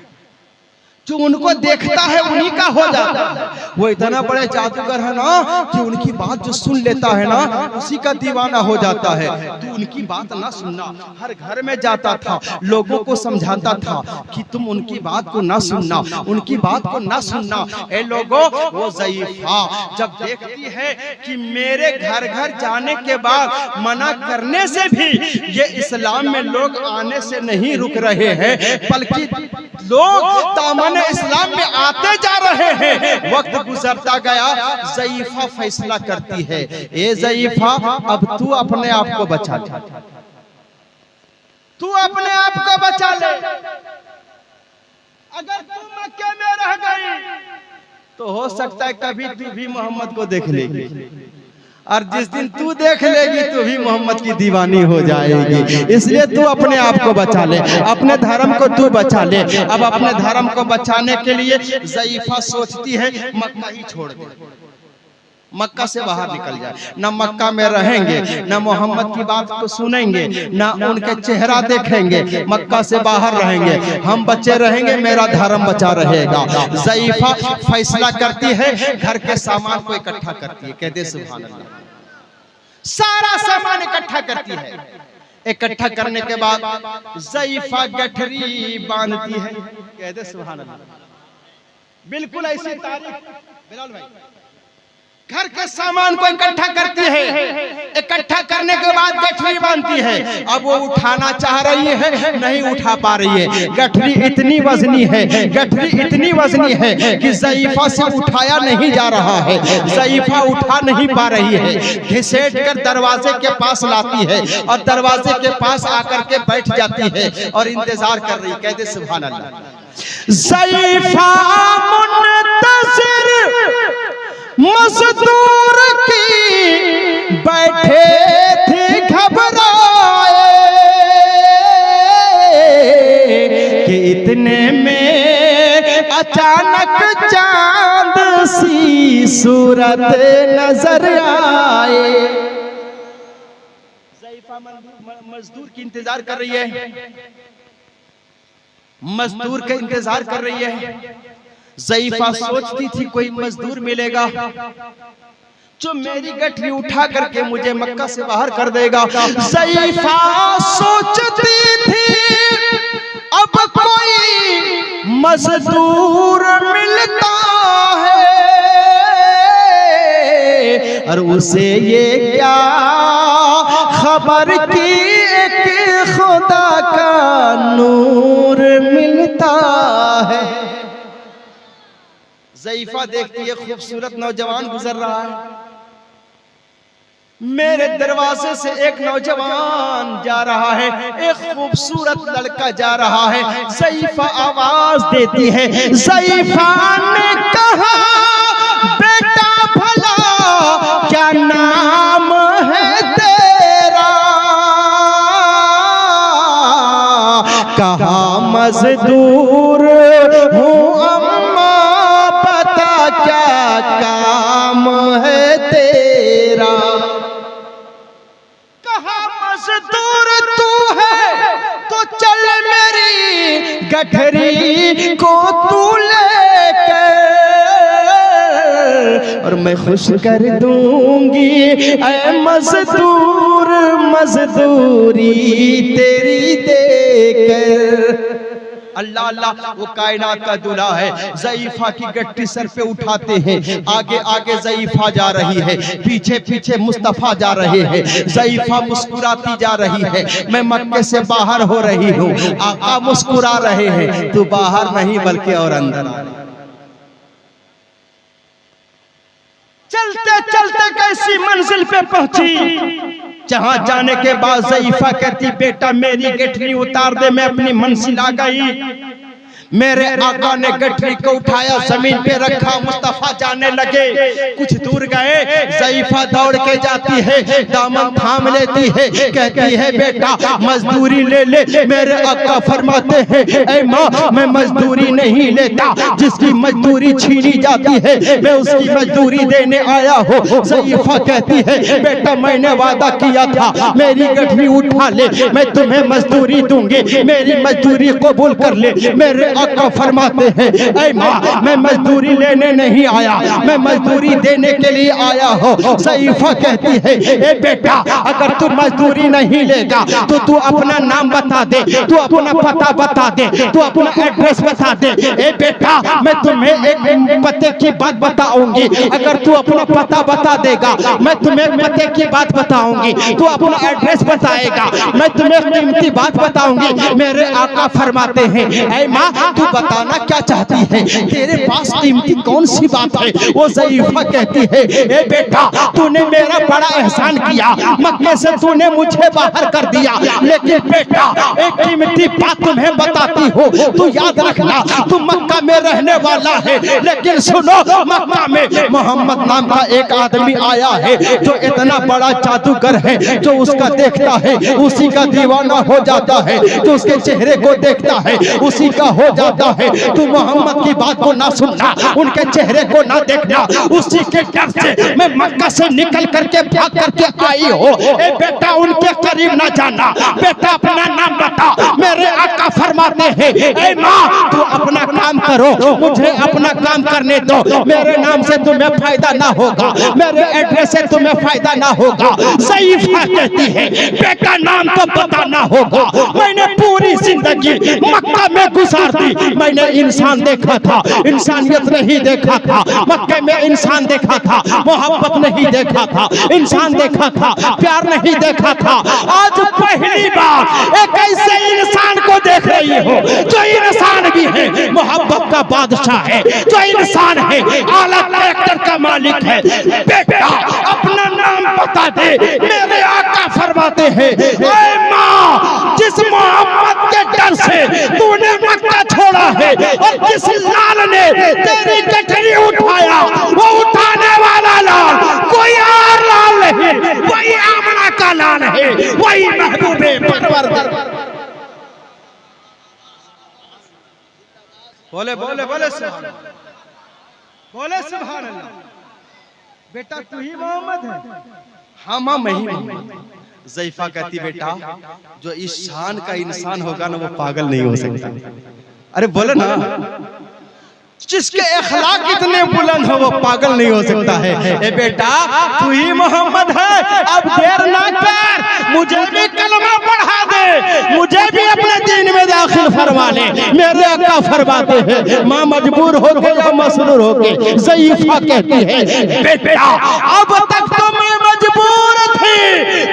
जो उनको देखता है उन्हीं का हो जाता है। वो इतना बड़े जादूगर है ना कि उनकी बात जो सुन लेता है ना, उसी का दीवाना हो जाता है। तू उनकी बात ना सुनना। हर घर में जाता था, लोगों को समझाता था कि तुम उनकी बात को ना सुनना, उनकी बात को ना सुनना। ए लोगों, वो ज़ईफा जब देखती है कि मेरे घर घर जाने के बाद मना करने से भी ये इस्लाम में लोग आने से नहीं रुक रहे हैं, बल्कि लोग दामन इस्लाम में आते जा रहे हैं। वक्त गुजरता गया, ज़ईफा फैसला करती है, ए ज़ईफा अब तू अपने आप को बचा ले, तू अपने आप को बचा ले। अगर तू मक्के में रह गई तो हो सकता है कभी तू भी मोहम्मद को देख लेगी, और जिस दिन तू देख लेगी तो भी मोहम्मद की दीवानी हो जाएगी। इसलिए तू अपने आप को बचा ले, अपने धर्म को तू बचा ले। अब अपने धर्म को बचाने के लिए ज़ईफा सोचती है मक्का ही छोड़ दे, मक्का से बाहर निकल जाए। न मक्का में रहेंगे, न मोहम्मद की बात को सुनेंगे, न उनके चेहरा देखेंगे, मक्का से बाहर रहेंगे, हम बच्चे रहेंगे, मेरा धर्म बचा रहेगा। ज़ईफा फैसला करती है, घर के सामान को इकट्ठा करती है। कहते सुभान अल्लाह। सारा सामान इकट्ठा करती है। इकट्ठा करने के बाद ज़ईफ़ा गठरी बांधती है। कहते सुभान अल्लाह। बिल्कुल ऐसी तारीफ बिलाल भाई, घर के सामान को इकट्ठा करती है। इकट्ठा करने के बाद गठरी बांधती है। अब वो उठाना चाह रही है, नहीं उठा पा रही है। गठरी इतनी वजनी है, गठरी इतनी वजनी है कि ज़ईफ़ा से उठाया नहीं जा रहा है। ज़ईफ़ा उठा नहीं पा रही है। घिसेट कर दरवाजे के पास लाती है और दरवाजे के पास आकर के बैठ जाती है और इंतजार कर रही। कहते सुभान अल्लाह। ज़ईफ़ा मुंतज़िर मज़दूर की बैठे थे घबराए कि इतने में अचानक चांद सी सूरत नजर आए। ज़ईफ़ा मजदूर की इंतजार कर रही है, मजदूर का इंतजार कर रही है। ज़ईफ़ा सोचती थी कोई मजदूर मिलेगा जो मेरी गठरी उठा करके मुझे मक्का से बाहर कर देगा। ज़ईफ़ा सोचती थी अब कोई मजदूर मिलता है और उसे ये क्या खबर कि एक खुदा का नूर मिलता है। ज़ईफ़ा देखती है खूबसूरत नौजवान गुजर रहा है। मेरे दरवाजे से एक नौजवान जा रहा है, एक खूबसूरत लड़का जा रहा है। ज़ईफ़ा आवाज देती है। ज़ईफ़ा ने कहा बेटा भला क्या नाम है तेरा? कहा मजदूर हूँ अम्मा, पता क्या काम है तेरा? कहा मजदूर तू है तो चल मेरी गठरी को तू लेकर और मैं खुश कर दूंगी ऐ मजदूर मजदूरी तेरी देकर। अल्लाह अल्लाह, वो कायनात का दूल्हा है। ज़ईफ़ा की गट्टी सर पे उठाते हैं। आगे आगे ज़ईफ़ा जा रही है, पीछे पीछे मुस्तफ़ा जा रहे हैं। ज़ईफ़ा मुस्कुराती जा रही है। मैं मक्के से बाहर हो रही हूँ, आका मुस्कुरा रहे हैं। तू बाहर नहीं बल्कि और अंदर। चलते चलते कैसी मंजिल पे पहुंची जहां जाने के बाद ज़ईफ़ा कहती बेटा मेरी गठरी उतार दे, मैं अपनी मंजिल आ गई। मेरे आका ने गठरी को उठाया, जमीन पे रखा, मुस्तफ़ा जाने लगे। कुछ दूर गए, ज़ईफ़ा दौड़ के जाती है, दामन थाम लेती है, कहती है बेटा मजदूरी ले ले। मेरे आका फरमाते हैं ऐ माँ मैं मजदूरी नहीं लेता, जिसकी मजदूरी छीनी जाती है मैं उसकी मजदूरी देने आया हूँ। ज़ईफ़ा कहती है बेटा मैंने वादा किया था मेरी गठरी उठा ले, मैं तुम्हें मजदूरी दूंगी, मेरी मजदूरी कबूल कर ले। मेरे आका फरमाते हैं ऐ माँ मैं मजदूरी लेने नहीं आया, मैं मजदूरी देने के लिए आया हूँ। ज़ईफ़ा कहती है ए बेटा अगर तू मजदूरी नहीं लेगा तो तू अपना नाम बता दे, तू अपना पता बता दे, तू अपना एड्रेस बता दे। ए बेटा मैं तुम्हें एक पते की बात बताऊंगी, अगर तू अपना पता बता देगा मैं तुम्हें पते की बात बताऊंगी, तू अपना एड्रेस बताएगा मैं तुम्हें कीमती बात बताऊंगी। मेरे आका फरमाते हैं ऐ माँ तू बताना क्या चाहती है, तेरे पास कीमती कौन सी बात है? वो ज़ईफ़ा कहती है ए बेटा तूने मेरा बड़ा एहसान किया, मक्के से तूने मुझे बाहर कर दिया, लेकिन बेटा एक कीमती बात तुम्हें बताती हूँ, तू याद रखना तू मक्का में रहने वाला है, लेकिन सुनो मक्का में मोहम्मद नाम का एक आदमी आया है जो इतना बड़ा जादूगर है, जो उसका देखता है उसी का दीवाना हो जाता है, जो उसके चेहरे को देखता है उसी का हो जाता है। तू मोहम्मद की बात को ना सुनना, उनके चेहरे को ना देखना, उसी के डर से मैं मक्का से निकल करके भाग करके आई हो। ए बेटा उनके करीब ना जाना, बेटा अपना नाम बता। मेरे आका फरमाते हैं ए माँ तू अपना काम करो, मुझे अपना काम करने दो। मेरे नाम से तुम्हें फायदा ना होगा, मेरे एड्रेस से तुम्हें फायदा ना होगा। ज़ईफ़ा कहती है बेटा नाम तो बताना होगा। मैंने पूरी जिंदगी मक्का में गुजार दी, मैंने इंसान देखा था, इंसानियत नहीं देखा था। मक्के में इंसान देखा था, मोहब्बत नहीं देखा था, इंसान देखा था, प्यार नहीं देखा था। आज पहली बार एक ऐसे इंसान को देख रही हो जो इंसान भी है, मोहब्बत का बादशाह है, जो इंसान है, आला कैरेक्टर का मालिक है। बेटा अपना नाम बता दे। मेरे आका फरमाते हैं ऐ माँ जिस मोहम्मद के डर से तूने मक्का छोड़ा है और जिस लाल ने तेरी गठरी उठाया, वो उठाने वाला लाल कोई और लाल नहीं, वही आमना का लाल है, वही महबूबे परवरदिगार। बोले बोले बोले सुभान अल्लाह, बोले सुभान अल्लाह। बेटा तू ही मोहम्मद है? हाँ माँ मैं ही हूँ। ज़ईफ़ा कहती बेटा जो इस शान का इंसान होगा ना वो पागल नहीं हो सकता। अरे बोले ना जिसके अखलाक इतने बुलंद हो वो पागल नहीं हो सकता है। ए बेटा तू ही मोहम्मद है, अब देर ना कर, मुझे भी कलमा पढ़ा दे, मुझे भी अपने दीन में दाखिल फरमा ले। मेरे आका फरमाते हैं माँ मजबूर हो के या मसरूर हो के। ज़ईफ़ा कहती है बेटा अब तक तो मैं मजबूर थी,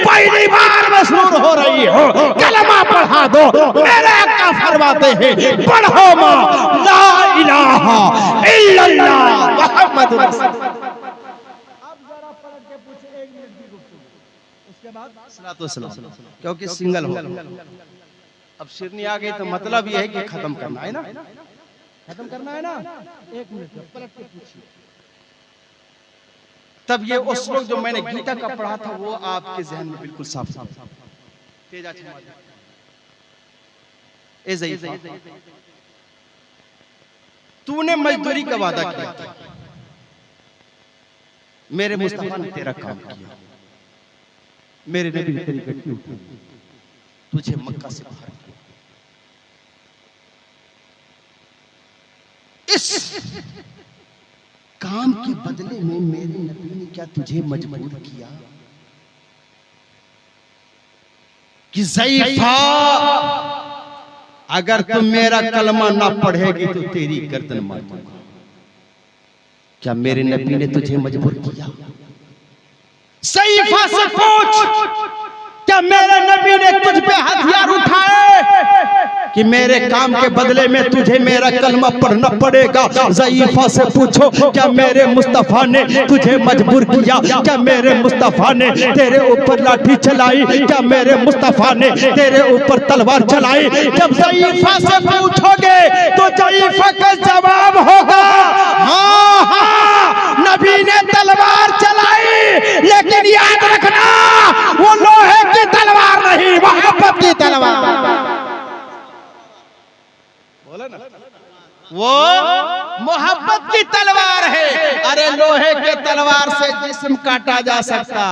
पहली बार मसरूर हो रही हो, कलमा पढ़ा दो। मेरे आका फरमाते हैं पढ़ो माँ ला इलाहा इल्लल्लाह मुहम्मद रसूल। अब जरा पलट के पूछे 1 मिनट की गुफ्तगू, उसके बाद सलातो सलाम, क्योंकि सिंगल हो। अब शिरनी आ गई तो मतलब ये है कि खत्म करना है ना, खत्म करना है ना। 1 मिनट पलट के पूछिए। तब ये उस लोग जो मैंने गीता का पढ़ा था वो आपके ज़हन में बिल्कुल साफ साफ तेजा छमा जाए। ए ज़ईफ़ा तूने मजदूरी का वादा किया था, मेरे मुस्तफा ने तेरा काम किया, मेरे नबी ने तेरी गठरी उठाई, तुझे मक्का से बाहर किया। इस काम के बदले में मेरे नबी ने क्या तुझे मजबूर किया कि ज़ईफ़ा अगर तुम मेरा कलमा ना पढ़ेगी तो तेरी गर्दन मार दूंगा। क्या मेरे नबी ने तुझे मजबूर किया? ज़ईफ़ा से पूछ क्या मेरे नबी ने तुझ पे हथियार उठाए कि मेरे काम के बदले में तुझे मेरा कलमा पढ़ना पड़ेगा? ज़ईफ़ा से पूछो क्या मेरे मुस्तफा ने तुझे मजबूर किया? क्या मेरे मुस्तफा ने तेरे ऊपर लाठी चलाई? क्या मेरे मुस्तफा ने तेरे ऊपर तलवार चलाई? जब ज़ईफ़ा से पूछोगे तो ज़ईफ़ा का जवाब होगा हाँ हाँ नबी ने तलवार चलाई, लेकिन याद रखना वो लोहे की तलवार नहीं, मोहब्बत की तलवार। बोले ना वो मोहब्बत की तलवार है। अरे लोहे के तलवार से जिस्म काटा जा सकता,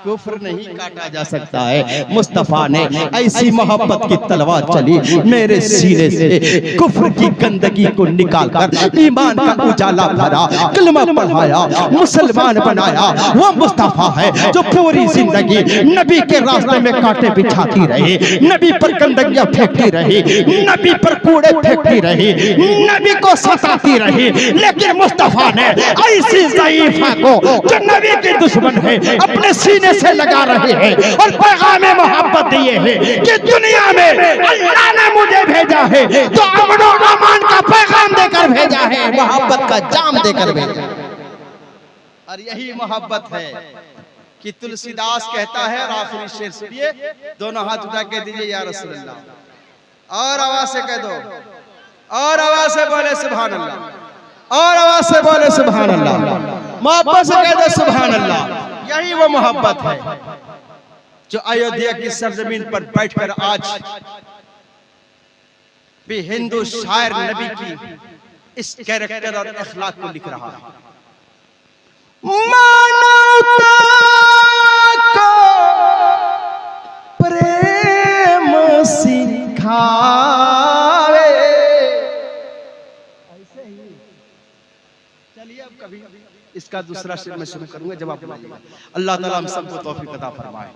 कुफ्र नहीं काटा जा सकता है। मुस्तफा ने ऐसी मोहब्बत की तलवार चली मेरे सीने से, कुफ्र की गंदगी को निकालकर ईमान का उजाला भरा, कलमा पढ़ाया, मुसलमान बनाया। वो मुस्तफा है जो पूरी जिंदगी नबी के रास्ते में कांटे बिछाती रही, नबी पर गंदगियां फेंकती रही, नबी पर कूड़े फेंकती रही, नबी को सताती रही। लेकिन मुस्तफा ने ऐसी ज़ईफ़ा को जो नबी के दुश्मन है अपने सीने से लगा रहे हैं और पैगाम मोहब्बत दिए हैं कि दुनिया में अल्लाह ने मुझे भेजा है तो अमन और अमान का पैगाम देकर भेजा है, मोहब्बत का जाम देकर भेजा। और यही मोहब्बत है कि तुलसीदास कहता है, और आखिरी शेर सुनिए, दोनों हाथ उठा के दीजिए या रसूल अल्लाह, और आवाज से कह दो, और आवाज से बोले सुभान अल्लाह, और आवाज से बोले सुभान अल्लाह, मोहब्बत से कह दो सुभान अल्लाह। यही वो मोहब्बत है जो अयोध्या की सरजमीन पर बैठकर आज भी हिंदू शायर नबी की इस कैरेक्टर और अखलाक को लिख रहा है। मानवता को प्रेम सिखावे। चलिए अब कभी इसका दूसरा शेर मैं शुरू करूंगा जब आप बुलाइएगा। अल्लाह ताला हम सबको तौफीक अता फरमाए।